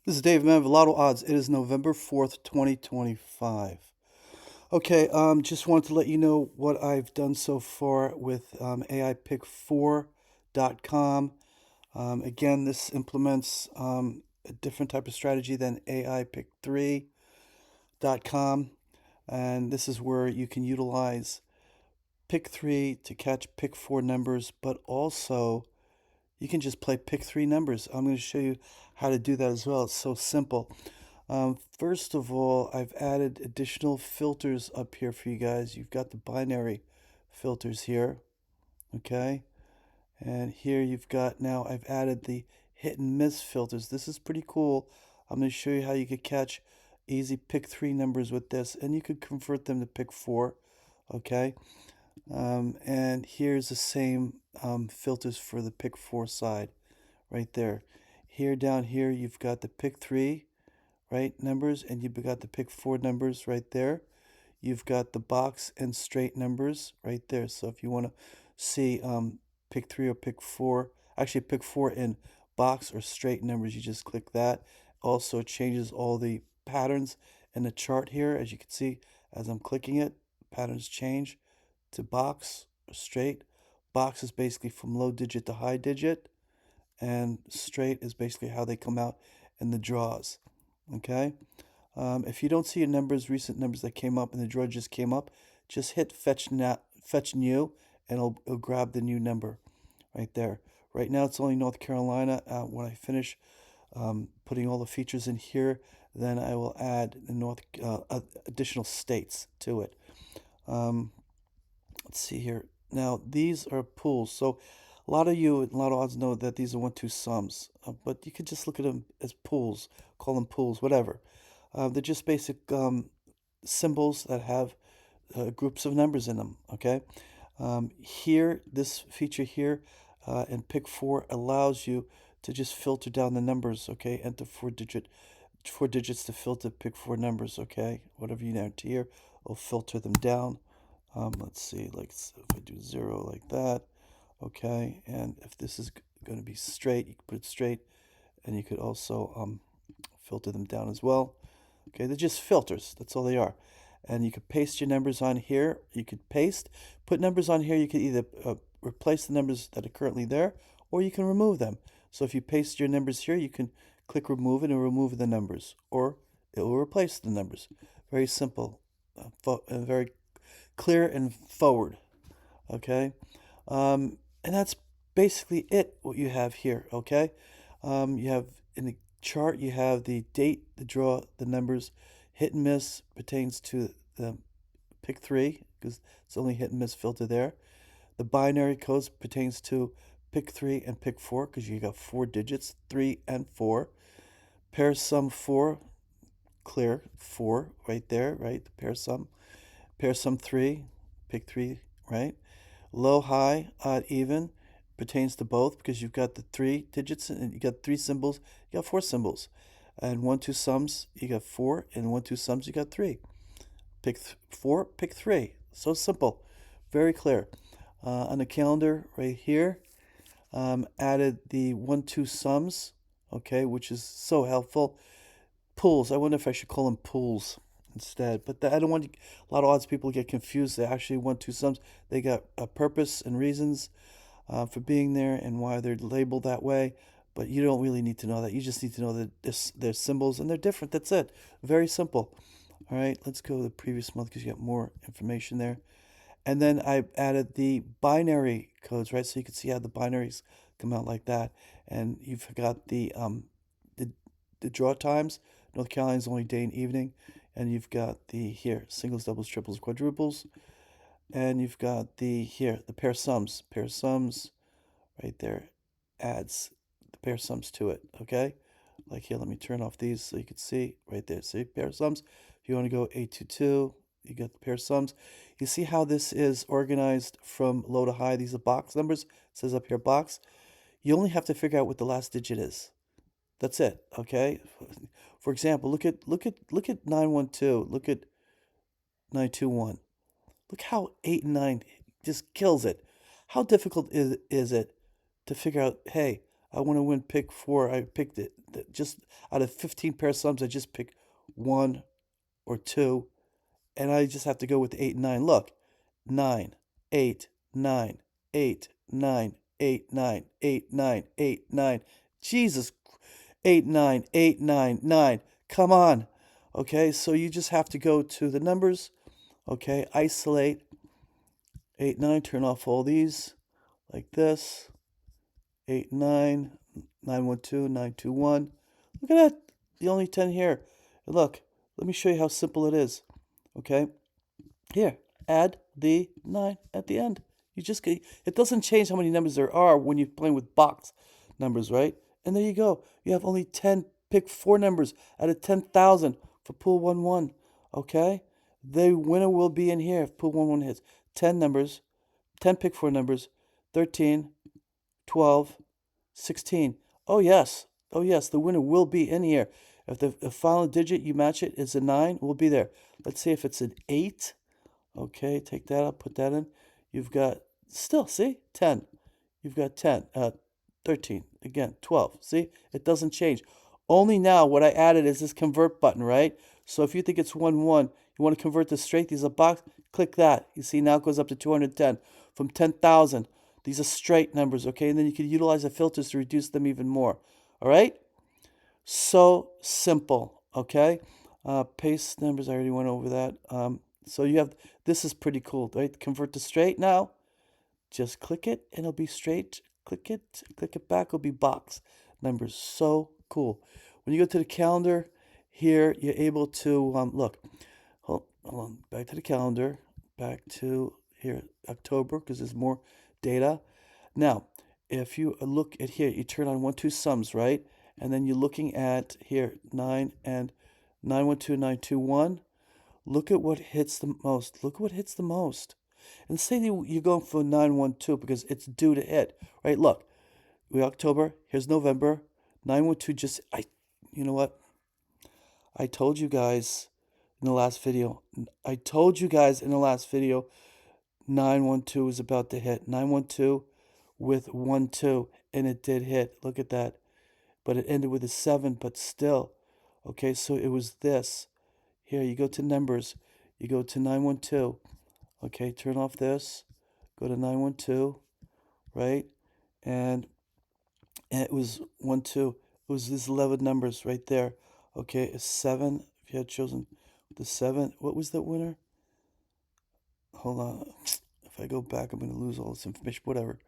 This is Dave Mann, Lotto Odds. It is November 4th, 2025. Okay, just wanted to let you know what I've done so far with AIPick4.com. Again, this implements a different type of strategy than AIPick3.com. And this is where you can utilize Pick 3 to catch Pick 4 numbers, but also you can just play Pick 3 numbers. I'm going to show you how to do that as well. It's so simple. First of all, I've added additional filters up here for you guys. You've got the binary filters here, okay? And here you've got, now I've added the hit and miss filters. This is pretty cool. I'm going to show you how you could catch easy pick 3 numbers with this, and you could convert them to pick 4, okay? And here's the same filters for the pick 4 side right there. Here, down here, you've got the pick 3, right, numbers, and you've got the pick 4 numbers right there. You've got the box and straight numbers right there. So if you want to see pick 3 or pick 4, actually pick 4 in box or straight numbers, you just click that. Also, it changes all the patterns in the chart here. As you can see, as I'm clicking it, patterns change to box or straight. Box is basically from low digit to high digit, and straight is basically how they come out in the draws. Okay? If you don't see your numbers, recent numbers that came up and the draw just came up, just hit fetch new, and it'll grab the new number right there. Right now it's only North Carolina. When I finish putting all the features in here, then I will add the additional states to it. Um, let's see here. Now these are pools. So a lot of odds know that these are 1-2 sums, but you could just look at them as pools, call them pools, whatever. They're just basic symbols that have groups of numbers in them, okay? Here, this feature here in Pick 4 allows you to just filter down the numbers, okay? Enter four digits to filter Pick 4 numbers, okay? Whatever you enter here, will filter them down. Let's see, like if I do 0 like that, okay? And if this is going to be straight, you can put it straight, and you could also filter them down as well. Okay, they're just filters. That's all they are. And you could paste your numbers on here. You could put numbers on here. You could either replace the numbers that are currently there, or you can remove them. So if you paste your numbers here, you can click remove it and remove the numbers, or it will replace the numbers. Very simple, very clear and forward. Okay, and that's basically it. What you have here. Okay, you have in the chart, you have the date, the draw, the numbers. Hit and miss pertains to the pick 3 because it's only hit and miss filter there. The binary codes pertains to pick 3 and pick 4 because you got 4 digits, 3 and 4. Pair sum 4, clear 4 right there, right? Pair sum. Pair sum 3, pick 3, right? Low, high, odd, even pertains to both because you've got the 3 digits and you got 3 symbols, you got 4 symbols. And 1-2 sums, you got 4, and 1-2 sums, you got 3. Pick 4, pick 3. So simple, very clear. On the calendar right here, added the 1-2 sums, okay, which is so helpful. Pools, I wonder if I should call them pools instead, but I don't want a lot of odds people get confused. They actually 1-2 sums. They got a purpose and reasons for being there and why they're labeled that way. But you don't really need to know that. You just need to know that they're symbols and they're different. That's it. Very simple. All right, let's go to the previous month because you got more information there. And then I added the binary codes, right? So you can see how the binaries come out like that. And you've got the draw times. North Carolina's only day and evening. And you've got the here singles, doubles, triples, quadruples. And you've got the here the pair sums. Pair sums right there adds the pair sums to it. Okay, like here, let me turn off these so you can see right there. See pair sums. If you want to go 822, you got the pair sums. You see how this is organized from low to high. These are box numbers. It says up here box. You only have to figure out what the last digit is. That's it. Okay. For example, look at 912. Look at 921. Look how 8 and 9 just kills it. How difficult is it to figure out, hey, I want to win pick 4. I picked it. just out of 15 pair of sums, I just pick 1 or 2, and I just have to go with 8 and 9. Look, 9, 8, 9, 8, 9, 8, 9, 8, 9, 8, 9. Jesus, 8, 9, 8, 9, 9. Come on. Okay, so you just have to go to the numbers. Okay, isolate 8, 9, turn off all these like this. 8, 9, 912, 921. Look at that. The only 10 here. Look, let me show you how simple it is. Okay, here, add the 9 at the end. You just get, it doesn't change how many numbers there are when you're playing with box numbers, right? And there you go. You have only 10, pick 4 numbers out of 10,000 for pool 1-1. Okay? The winner will be in here if pool 1-1 hits. 10 numbers, 10 pick 4 numbers, 13, 12, 16. Oh yes. Oh yes, the winner will be in here. If the final digit you match it is a 9, we'll be there. Let's see if it's an 8. Okay, take that out, put that in. You've got, still, see? 10. You've got 10, 13, again, 12. See? It doesn't change. Only now what I added is this convert button, right? So if you think it's 1-1, you want to convert this straight, there's a box, click that. You see, now it goes up to 210 from 10,000. These are straight numbers, okay? And then you can utilize the filters to reduce them even more, all right? So simple, okay? Paste numbers, I already went over that. So you have, this is pretty cool, right? Convert to straight now. Just click it and it'll be straight. Click it back, it'll be box numbers. So cool. When you go to the calendar here, you're able to, look, hold on, back to the calendar, back to here, October, because there's more data. Now, if you look at here, you turn on 1-2 sums, right? And then you're looking at here, 9 and 912, 921. Look at what hits the most. Look at what hits the most. And say you're going for 912 because it's due to hit, right? Look, we're October. Here's November. 912 just, you know what? I told you guys in the last video. 912 is about to hit. 912 with 1-2, and it did hit. Look at that. But it ended with a 7, but still. Okay, so it was this. Here, you go to numbers. You go to 912. Okay, turn off this. Go to 912, right? And it was 1-2. It was these 11 numbers right there. Okay, a 7. If you had chosen the 7, what was the winner? Hold on. If I go back, I'm going to lose all this information. Whatever.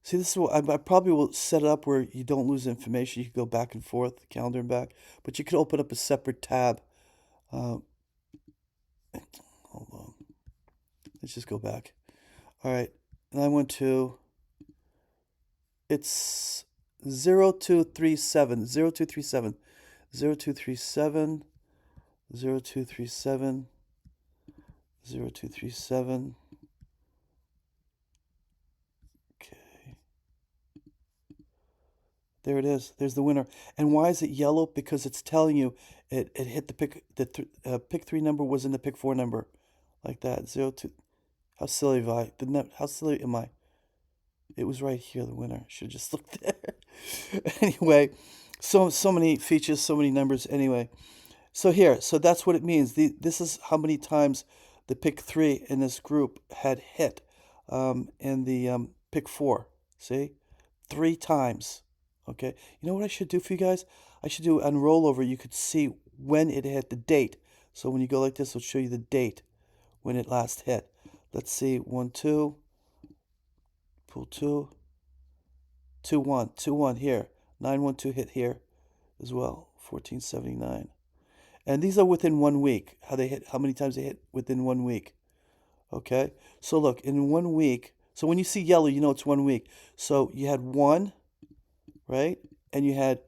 See, this is what I probably will set it up where you don't lose information. You can go back and forth, the calendar and back, but you could open up a separate tab. Hold on. Let's just go back. All right, 912. It's 0237, 0237, 0237, 0237, 0237. Okay. There it is. There's the winner. And why is it yellow? Because it's telling you it hit the pick 3 number was in the pick 4 number. Like that. 02. How silly am I? How silly am I? It was right here, the winner. Should have just looked there. Anyway, so many features, so many numbers. Anyway, so here, so that's what it means. This is how many times the pick 3 in this group had hit in the pick 4. See? 3 times. Okay. You know what I should do for you guys? I should do on rollover. You could see when it hit, the date. So when you go like this, it'll show you the date when it last hit. Let's see. 1-2. Pool 2. 2-1. 2-1 here. 912 hit here as well. 1479. And these are within 1 week. How many times they hit within 1 week. Okay. So look, in 1 week. So when you see yellow, you know it's 1 week. So you had 1, right? And you had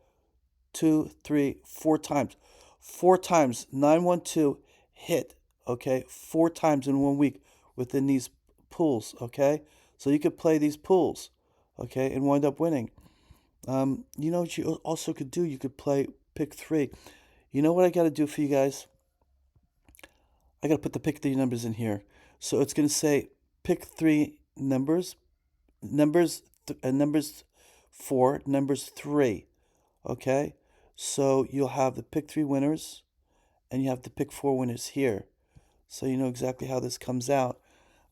2, 3, 4 times. 4 times 912 hit, okay? 4 times in 1 week within these pools, okay? So you could play these pools, okay, and wind up winning. You know what you also could do? You could play pick 3. You know what I got to do for you guys? I got to put the pick 3 numbers in here. So it's going to say pick 3 numbers 4, numbers 3. Okay, so you'll have the pick three winners and you have the pick four winners here. So you know exactly how this comes out.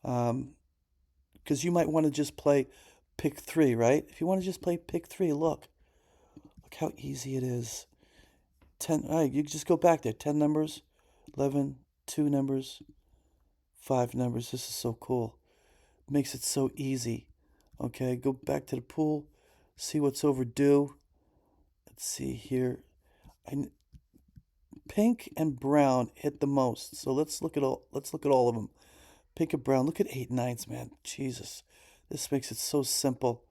Because you might want to just play pick three, right? If you want to just play pick three, look how easy it is. 10, all right, you just go back there. 10 numbers, 11, 2 numbers, 5 numbers. This is so cool. Makes it so easy. Okay, go back to the pool, see what's overdue. Let's see here. I, pink and brown hit the most. So let's look at all of them. Pink and brown. Look at 8 nines, man. Jesus. This makes it so simple.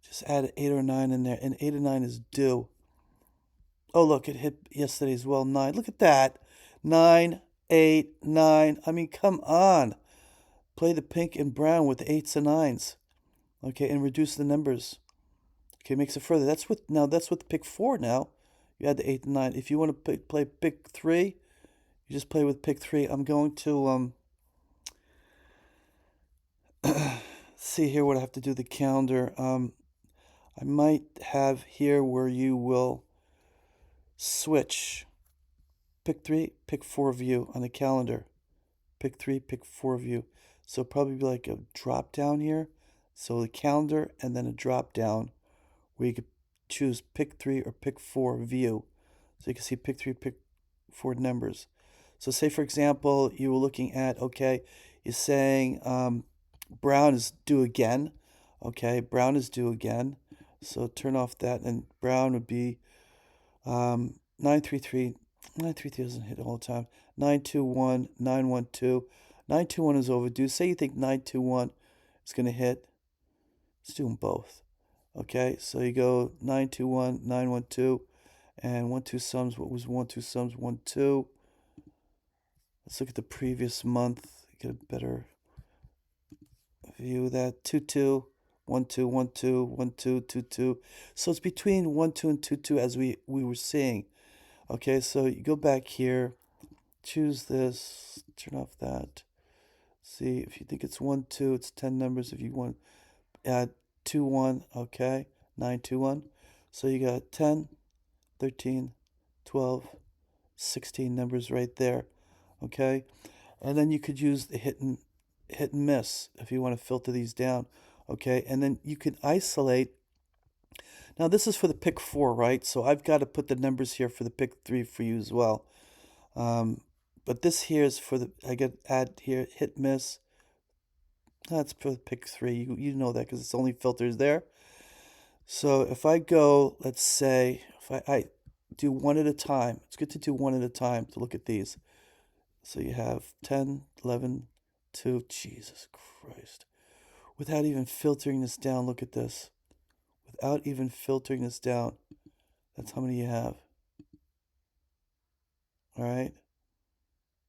Just add 8 or 9 in there, and 8 or 9 is due. Oh, look, it hit yesterday as well. 9. Look at that. 9, 8, 9. I mean, come on. Play the pink and brown with the 8s and 9s. Okay, and reduce the numbers. Okay, makes it further. That's with pick 4 now. You add the 8 and 9. If you want to play pick 3, you just play with pick 3. I'm going to see here what I have to do the calendar. I might have here where you will switch pick 3, pick 4 view on the calendar. Pick 3, pick 4 view. So probably be like a drop down here. So the calendar and then a drop down where you could choose pick 3 or pick 4 view. So you can see pick 3, pick 4 numbers. So say for example, you were looking at, okay, you're saying brown is due again. Okay, brown is due again. So turn off that, and brown would be 933. 933 doesn't hit all the time. 921, 912. 921 is overdue. Say you think 921 is going to hit. Let's do them both. Okay, so you go 921, 912, and 1 2 sums. What was 1 2 sums? 1 2. Let's look at the previous month. Get a better view of that. 2 2. 1 2 1 2 1 2 2 2. So it's between 1 2 and 2 2 as we were seeing. Okay, so you go back here, choose this, turn off that. See if you think it's 1 2, it's 10 numbers. If you want to add 2 1, okay, 9 2 1. So you got 10, 13, 12, 16 numbers right there. Okay, and then you could use the hit and miss if you want to filter these down. Okay, and then you can isolate. Now this is for the pick 4, right? So I've got to put the numbers here for the pick 3 for you as well. But this here is for the, I get add here, hit miss. That's for the pick 3. You know that because it's only filters there. So if I go, let's say, if I do one at a time, it's good to do one at a time to look at these. So you have 10, 11, 2, Jesus Christ. Without even filtering this down, look at this. Without even filtering this down, that's how many you have. All right?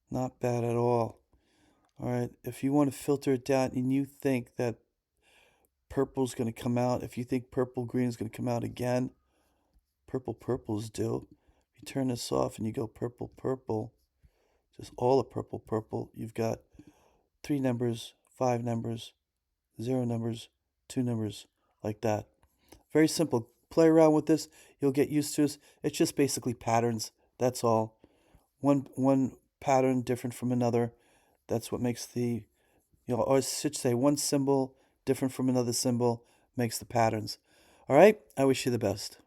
Not bad at all. All right, if you want to filter it down and you think that purple's going to come out, if you think purple green is going to come out again, purple's due. If you turn this off and you go purple, just all of purple, you've got 3 numbers, 5 numbers, 0 numbers, 2 numbers, like that. Very simple. Play around with this. You'll get used to this. It's just basically patterns. That's all. One pattern different from another. That's what makes the, or I should say, one symbol different from another symbol makes the patterns. All right? I wish you the best.